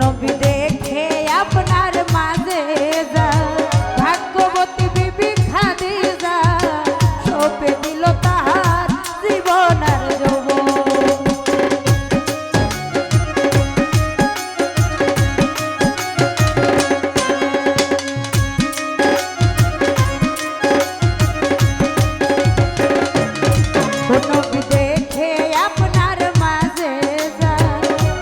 নবী দেখে আপনার মাঝে যা ভাগ্যবতী বিবি খাদিজা সপে দিল তাহার জীবন আর যৌবন। নবী দেখে আপনার মাঝে যা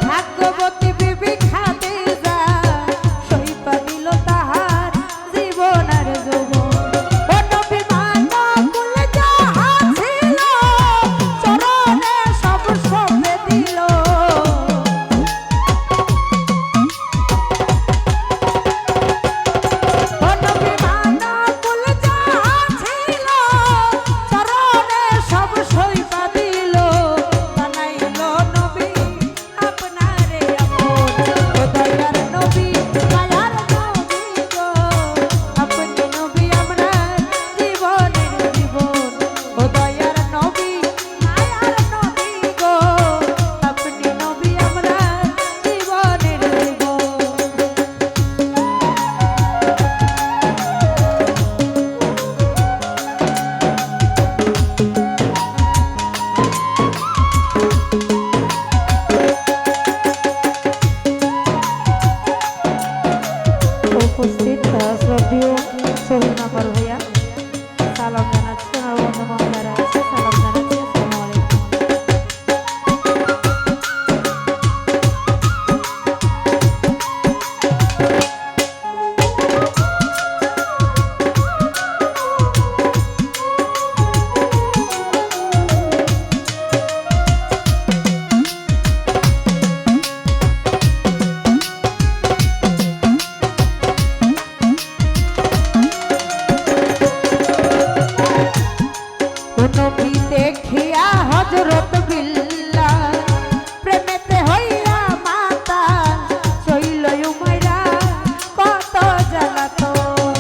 ভাগ্যবতী বিবি খাদিজা সইপা দিল তাহার জীবন আর যৌবন। ও নবী মানবকুল যাহা ছিল চরণে সব সঁপে দিল। ও নবী মানবকুল যাহা ছিল চরণে সব সইপা দিল। বানাইল নবী আপনারে আপন। ও দয়ার নবী মায়ার নবী গো আপনি নবী আমরা জীবনের জীবন। ও দয়ার নবী মায়ার নবী গো আপনি নবী আমরা জীবনের জীবন। উপস্থিত শ্রদ্ধেয় শহীদ নাম্বার ভাইয়া সালাম জানাচ্ছি। আমার বন্ধু মহোদয়রা আছে সালাম জানাচ্ছি। আসসালামু আলাইকুম। নবী দেখিয়া হযরত বিল্লাল প্রেমেতে হইয়া মাতা চইল উমাইরা কত জ্বালাতন।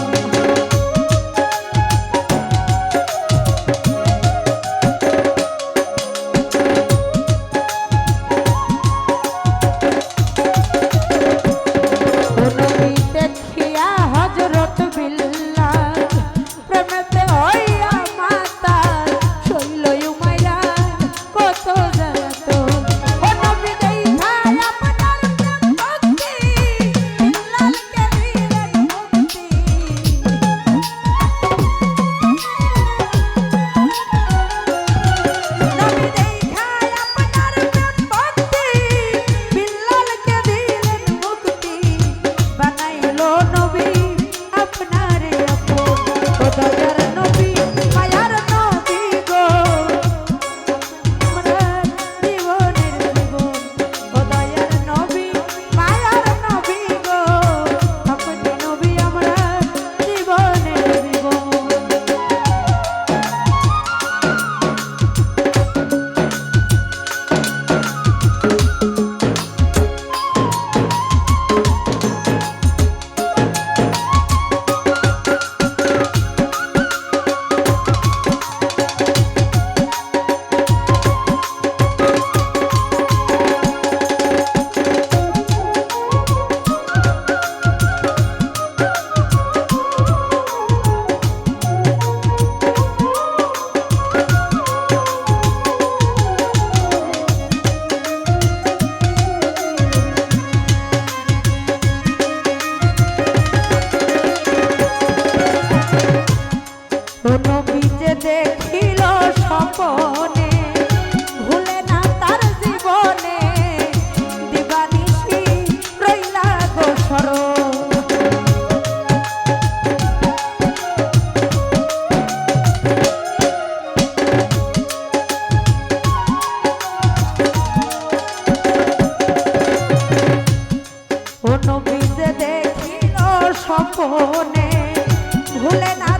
নবী দেখিয়া হযরত বিল্লাল প্রেমেতে হইয়া মাতা চইল উমাইরা কত জ্বালাতন। ও নবী দেখা আপনার প্রেম ভক্তি বিল্লালকে দিলেন মুক্তি। নবী দেখা আপনার প্রেম ভক্তি বিল্লালকে দিলেন মুক্তি। বানাইল নবী আপনারে আপন। ও দয়ার নবী মায়ার নবী গো আমরা জীবনের জীবন। ও দয়ার নবী মায়ার নবী গো আপনি নবী আমরা জীবনের জীবন। ও নবী যে দেখিল স্বপনে ভুলে না তার জীবনে দিবানিশি রইলা গো স্মরণ। ও নবী যে দেখিল স্বপনে ভুলে না